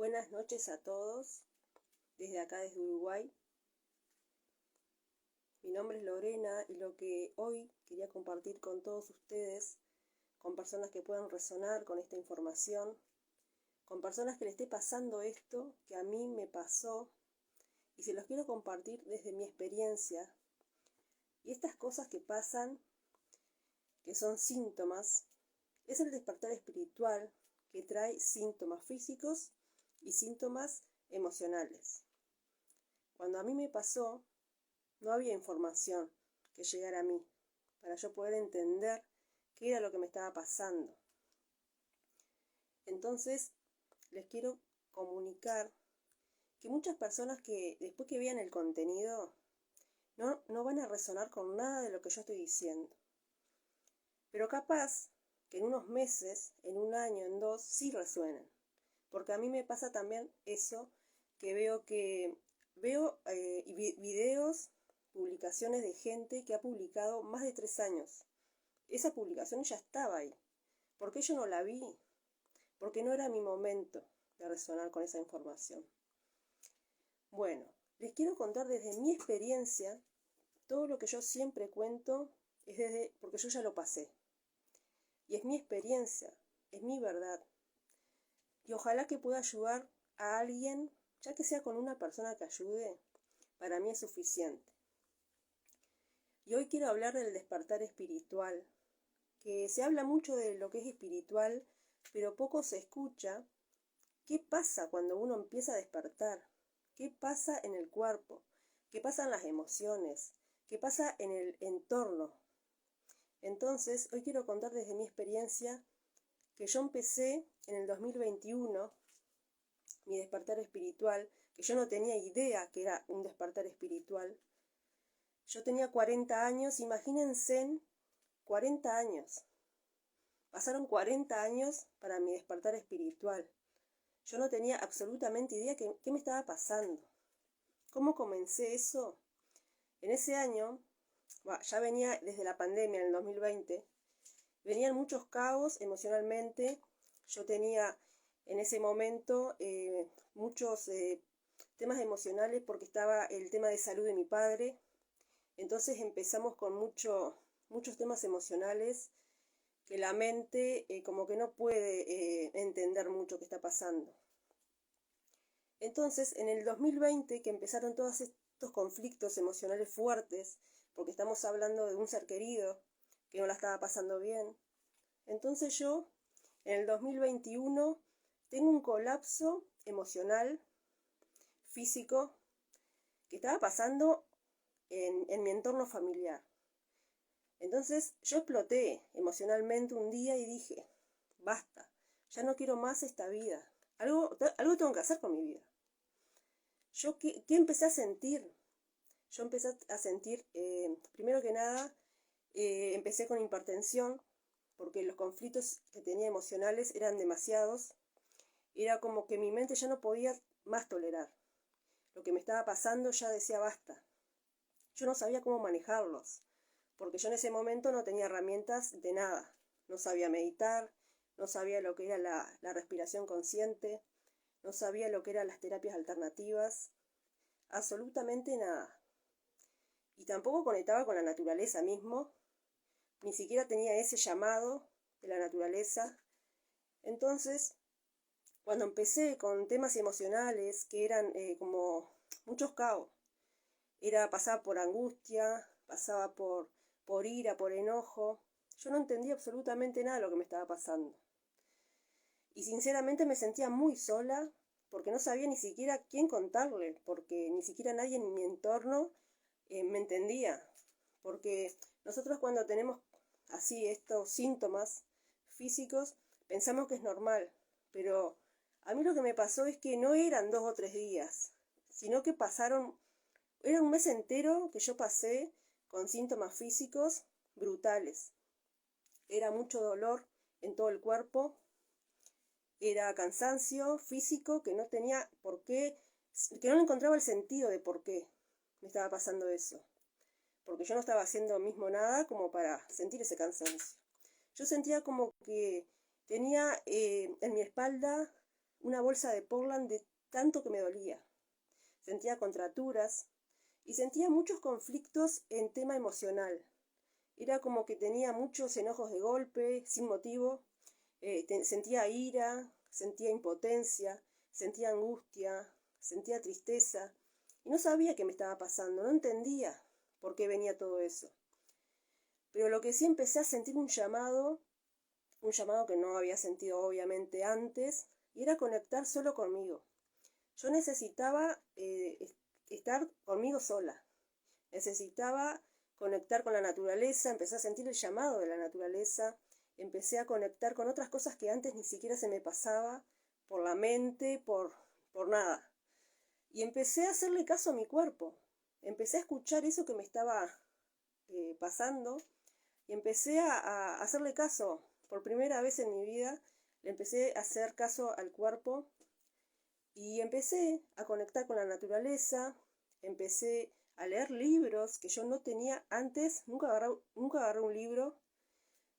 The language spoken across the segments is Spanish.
Buenas noches a todos, desde acá, desde Uruguay. Mi nombre es Lorena y lo que hoy quería compartir con todos ustedes, con personas que puedan resonar con esta información, con personas que le esté pasando esto que a mí me pasó, y se los quiero compartir desde mi experiencia. Y estas cosas que pasan, que son síntomas, es el despertar espiritual que trae síntomas físicos y síntomas emocionales. Cuando a mí me pasó, no había información que llegara a mí para yo poder entender qué era lo que me estaba pasando. Entonces, les quiero comunicar que muchas personas que después que vean el contenido no van a resonar con nada de lo que yo estoy diciendo. Pero capaz que en unos meses, en un año, en dos, sí resuenen. Porque a mí me pasa también eso, que veo videos, publicaciones de gente que ha publicado más de 3 años. Esa publicación ya estaba ahí. ¿Por qué yo no la vi? Porque no era mi momento de resonar con esa información. Bueno, les quiero contar desde mi experiencia, todo lo que yo siempre cuento es porque yo ya lo pasé. Y es mi experiencia, es mi verdad. Y ojalá que pueda ayudar a alguien, ya que sea con una persona que ayude, para mí es suficiente. Y hoy quiero hablar del despertar espiritual, que se habla mucho de lo que es espiritual, pero poco se escucha. ¿Qué pasa cuando uno empieza a despertar? ¿Qué pasa en el cuerpo? ¿Qué pasa en las emociones? ¿Qué pasa en el entorno? Entonces, hoy quiero contar desde mi experiencia que yo empecé en el 2021 mi despertar espiritual, que yo no tenía idea que era un despertar espiritual. Yo tenía 40 años, imagínense, 40 años. Pasaron 40 años para mi despertar espiritual. Yo no tenía absolutamente idea qué me estaba pasando. ¿Cómo comencé eso? En ese año, ya venía desde la pandemia en el 2020, venían muchos caos emocionalmente. Yo tenía en ese momento muchos temas emocionales porque estaba el tema de salud de mi padre. Entonces empezamos con muchos temas emocionales que la mente como que no puede entender mucho qué está pasando. Entonces, en el 2020, que empezaron todos estos conflictos emocionales fuertes, porque estamos hablando de un ser querido que no la estaba pasando bien, entonces yo, en el 2021, tengo un colapso emocional, físico, que estaba pasando en mi entorno familiar. Entonces yo exploté emocionalmente un día y dije, basta, ya no quiero más esta vida. Algo tengo que hacer con mi vida. Yo, ¿qué empecé a sentir? Yo empecé a sentir, primero que nada, empecé con hipertensión, porque los conflictos que tenía emocionales eran demasiados. Era como que mi mente ya no podía más tolerar. Lo que me estaba pasando ya decía basta. Yo no sabía cómo manejarlos, porque yo en ese momento no tenía herramientas de nada. No sabía meditar, no sabía lo que era la respiración consciente, no sabía lo que eran las terapias alternativas, absolutamente nada. Y tampoco conectaba con la naturaleza mismo, ni siquiera tenía ese llamado de la naturaleza. Entonces, cuando empecé con temas emocionales que eran como muchos caos, pasaba por angustia, pasaba por ira, por enojo. Yo no entendía absolutamente nada de lo que me estaba pasando. Y sinceramente me sentía muy sola porque no sabía ni siquiera quién contarle, porque ni siquiera nadie en mi entorno me entendía. Porque nosotros cuando tenemos así estos síntomas físicos pensamos que es normal, pero a mí lo que me pasó es que no eran 2 o 3 días, sino que era un mes entero que yo pasé con síntomas físicos brutales. Era mucho dolor en todo el cuerpo, era cansancio físico que no tenía por qué, que no encontraba el sentido de por qué me estaba pasando eso. Porque yo no estaba haciendo mismo nada como para sentir ese cansancio. Yo sentía como que tenía en mi espalda una bolsa de Portland de tanto que me dolía. Sentía contracturas y sentía muchos conflictos en tema emocional. Era como que tenía muchos enojos de golpe, sin motivo. Sentía ira, sentía impotencia, sentía angustia, sentía tristeza. Y no sabía qué me estaba pasando, no entendía por qué venía todo eso. Pero lo que sí empecé a sentir un llamado que no había sentido obviamente antes, y era conectar solo conmigo. Yo necesitaba estar conmigo sola. Necesitaba conectar con la naturaleza, empecé a sentir el llamado de la naturaleza, empecé a conectar con otras cosas que antes ni siquiera se me pasaba por la mente, por nada. Y empecé a hacerle caso a mi cuerpo. Empecé a escuchar eso que me estaba pasando y empecé a hacerle caso. Por primera vez en mi vida le empecé a hacer caso al cuerpo y empecé a conectar con la naturaleza, empecé a leer libros que yo no tenía antes, nunca agarré un libro,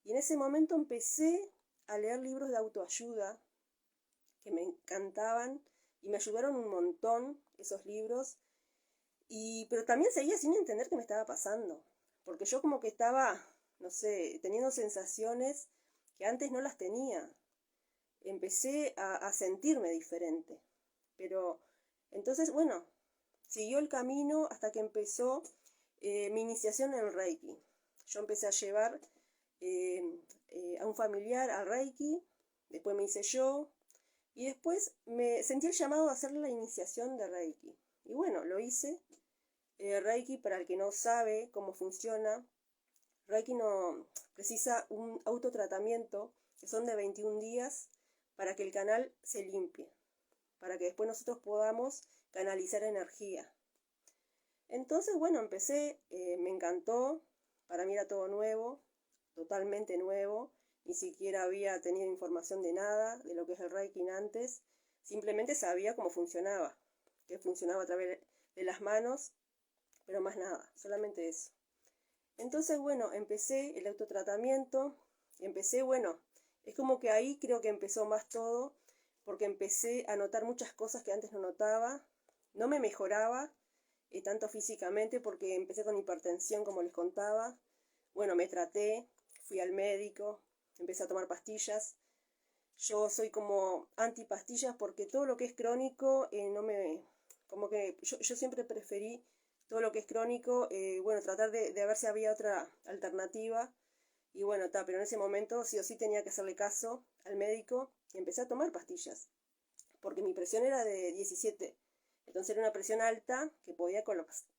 y en ese momento empecé a leer libros de autoayuda que me encantaban y me ayudaron un montón esos libros, pero también seguía sin entender qué me estaba pasando, porque yo como que estaba, no sé, teniendo sensaciones que antes no las tenía. Empecé a sentirme diferente. Pero entonces, bueno, siguió el camino hasta que empezó mi iniciación en el Reiki. Yo empecé a llevar a un familiar al Reiki, después me hice yo, y después me sentí el llamado a hacer la iniciación de Reiki. Y bueno, lo hice. Reiki, para el que no sabe cómo funciona, Reiki no precisa un autotratamiento que son de 21 días para que el canal se limpie, para que después nosotros podamos canalizar energía. Entonces, bueno, empecé, me encantó, para mí era todo nuevo, totalmente nuevo, ni siquiera había tenido información de nada, de lo que es el Reiki antes, simplemente sabía cómo funcionaba, que funcionaba a través de las manos, pero más nada, solamente eso. Entonces, bueno, empecé el autotratamiento, bueno, es como que ahí creo que empezó más todo, porque empecé a notar muchas cosas que antes no notaba, no me mejoraba, tanto físicamente, porque empecé con hipertensión, como les contaba. Bueno, me traté, fui al médico, empecé a tomar pastillas. Yo soy como antipastillas porque todo lo que es crónico, como que yo siempre preferí todo lo que es crónico, bueno, tratar de ver si había otra alternativa. Y bueno, pero en ese momento sí o sí tenía que hacerle caso al médico y empecé a tomar pastillas, porque mi presión era de 17. Entonces era una presión alta que podía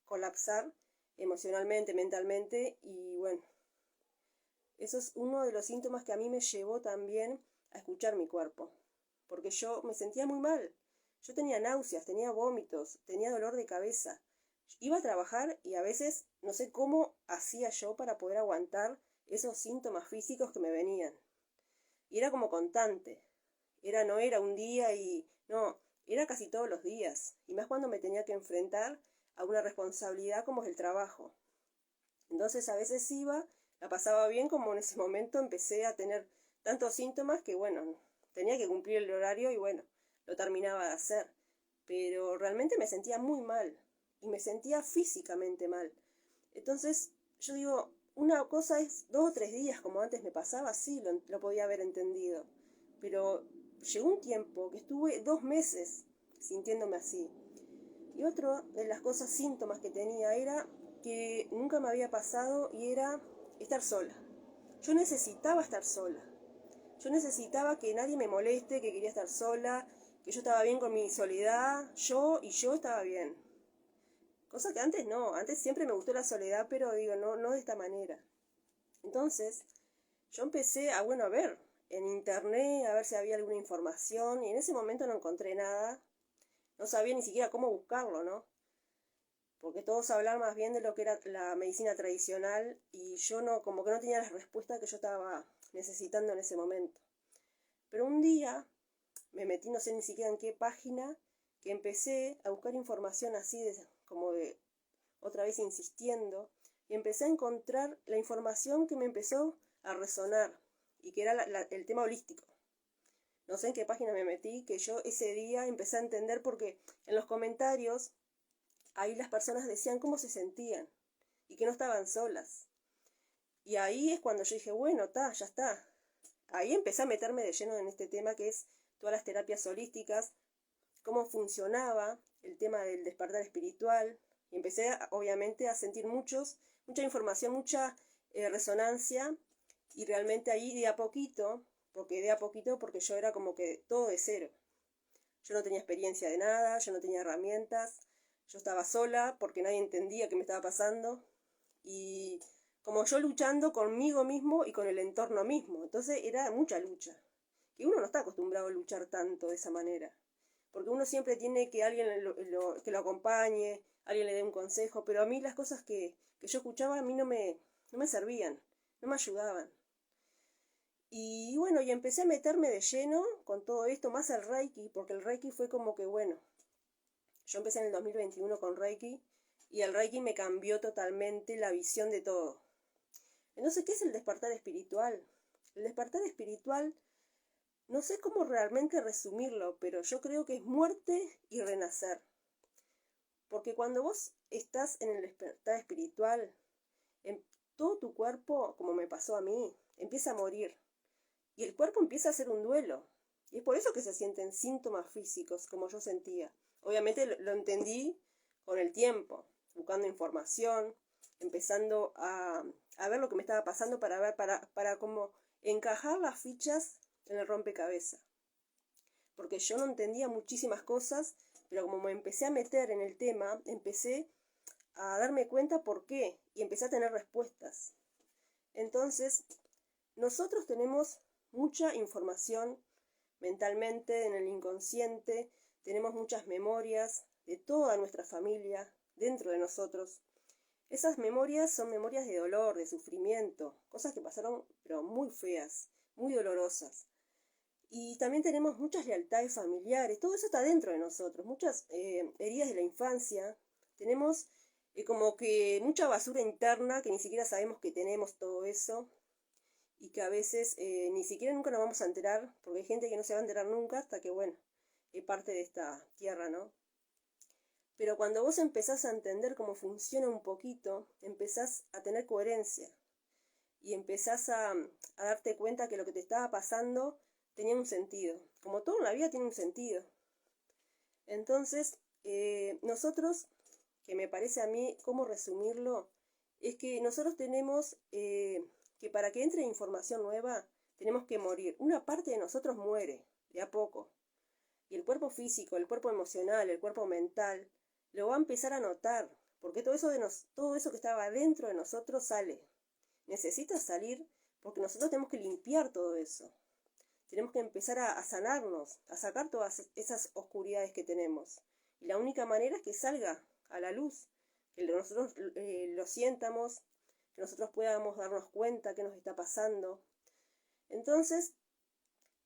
colapsar emocionalmente, mentalmente, y bueno, eso es uno de los síntomas que a mí me llevó también a escuchar mi cuerpo, porque yo me sentía muy mal. Yo tenía náuseas, tenía vómitos, tenía dolor de cabeza. Iba a trabajar y a veces no sé cómo hacía yo para poder aguantar esos síntomas físicos que me venían. Y era como constante. No era un día y no, era casi todos los días. Y más cuando me tenía que enfrentar a una responsabilidad como es el trabajo. Entonces a veces iba, la pasaba bien, como en ese momento empecé a tener tantos síntomas que bueno, tenía que cumplir el horario y bueno, lo terminaba de hacer. Pero realmente me sentía muy mal y me sentía físicamente mal. Entonces yo digo, una cosa es 2 o 3 días como antes me pasaba, sí, lo podía haber entendido. Pero llegó un tiempo que estuve 2 meses sintiéndome así. Y otra de las cosas, síntomas que tenía era que nunca me había pasado y era estar sola. Yo necesitaba estar sola. Yo necesitaba que nadie me moleste, que quería estar sola, que yo estaba bien con mi soledad, yo estaba bien. Cosa que antes no, antes siempre me gustó la soledad, pero digo, no de esta manera. Entonces, yo empecé a ver en internet, a ver si había alguna información, y en ese momento no encontré nada. No sabía ni siquiera cómo buscarlo, ¿no? Porque todos hablaban más bien de lo que era la medicina tradicional y yo como que no tenía las respuestas que yo estaba necesitando en ese momento. Pero un día me metí, no sé ni siquiera en qué página, que empecé a buscar información así, como de otra vez insistiendo, y empecé a encontrar la información que me empezó a resonar, y que era el tema holístico. no sé en qué página me metí, que yo ese día empecé a entender porque en los comentarios ahí las personas decían cómo se sentían y que no estaban solas. Y ahí es cuando yo dije, bueno, ya está. Ahí empecé a meterme de lleno en este tema que es todas las terapias holísticas, cómo funcionaba el tema del despertar espiritual. Y empecé, obviamente, a sentir mucha información, mucha resonancia. Y realmente ahí de a poquito, porque yo era como que todo de cero. Yo no tenía experiencia de nada, yo no tenía herramientas, yo estaba sola porque nadie entendía qué me estaba pasando. Y como yo luchando conmigo mismo y con el entorno mismo. Entonces era mucha lucha. Y uno no está acostumbrado a luchar tanto de esa manera. Porque uno siempre tiene que alguien que lo acompañe, alguien le dé un consejo, pero a mí las cosas que yo escuchaba a mí no me servían, no me ayudaban. Y bueno, y empecé a meterme de lleno con todo esto, más el Reiki, porque el Reiki fue como que, bueno, yo empecé en el 2021 con Reiki y el Reiki me cambió totalmente la visión de todo. Entonces, ¿qué es el despertar espiritual? El despertar espiritual, no sé cómo realmente resumirlo, pero yo creo que es muerte y renacer. Porque cuando vos estás en el despertar espiritual, en todo tu cuerpo, como me pasó a mí, empieza a morir. Y el cuerpo empieza a hacer un duelo. Y es por eso que se sienten síntomas físicos, como yo sentía. Obviamente lo entendí con el tiempo, buscando información, empezando a ver lo que me estaba pasando para como encajar las fichas en el rompecabezas. Porque yo no entendía muchísimas cosas, pero como me empecé a meter en el tema, empecé a darme cuenta por qué y empecé a tener respuestas. Entonces, nosotros tenemos mucha información mentalmente en el inconsciente, tenemos muchas memorias de toda nuestra familia dentro de nosotros. Esas memorias son memorias de dolor, de sufrimiento, cosas que pasaron pero muy feas, muy dolorosas. Y también tenemos muchas lealtades familiares, todo eso está dentro de nosotros, muchas heridas de la infancia, tenemos como que mucha basura interna que ni siquiera sabemos que tenemos todo eso y que a veces ni siquiera nunca nos vamos a enterar, porque hay gente que no se va a enterar nunca hasta que, bueno, es parte de esta tierra, ¿no? Pero cuando vos empezás a entender cómo funciona un poquito, empezás a tener coherencia y empezás a darte cuenta que lo que te estaba pasando tenía un sentido. Como todo en la vida tiene un sentido. Entonces, nosotros, que me parece a mí, cómo resumirlo, es que nosotros tenemos que para que entre información nueva, tenemos que morir. Una parte de nosotros muere, de a poco. Y el cuerpo físico, el cuerpo emocional, el cuerpo mental, lo va a empezar a notar. Porque todo eso que estaba dentro de nosotros sale. Necesita salir porque nosotros tenemos que limpiar todo eso. Tenemos que empezar a sanarnos, a sacar todas esas oscuridades que tenemos. Y la única manera es que salga a la luz, que nosotros lo sientamos, que nosotros podamos darnos cuenta qué nos está pasando. Entonces,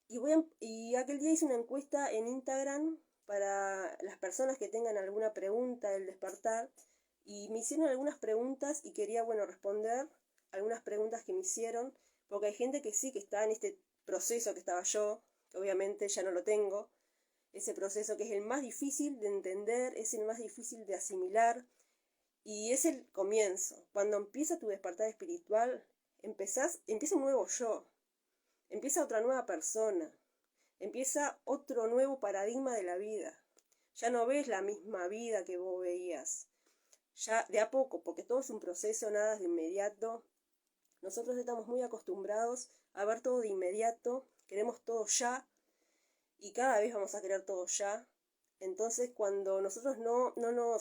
y aquel día hice una encuesta en Instagram para las personas que tengan alguna pregunta del despertar y me hicieron algunas preguntas y quería, bueno, responder algunas preguntas que me hicieron, porque hay gente que sí que está en este proceso que estaba yo, que obviamente ya no lo tengo, ese proceso que es el más difícil de entender, es el más difícil de asimilar y es el comienzo. Cuando empieza tu despertar espiritual, empieza un nuevo yo, empieza otra nueva persona, empieza otro nuevo paradigma de la vida. Ya no ves la misma vida que vos veías, ya de a poco, porque todo es un proceso, nada es de inmediato. Nosotros estamos muy acostumbrados a ver todo de inmediato, queremos todo ya y cada vez vamos a querer todo ya. Entonces cuando nosotros no nos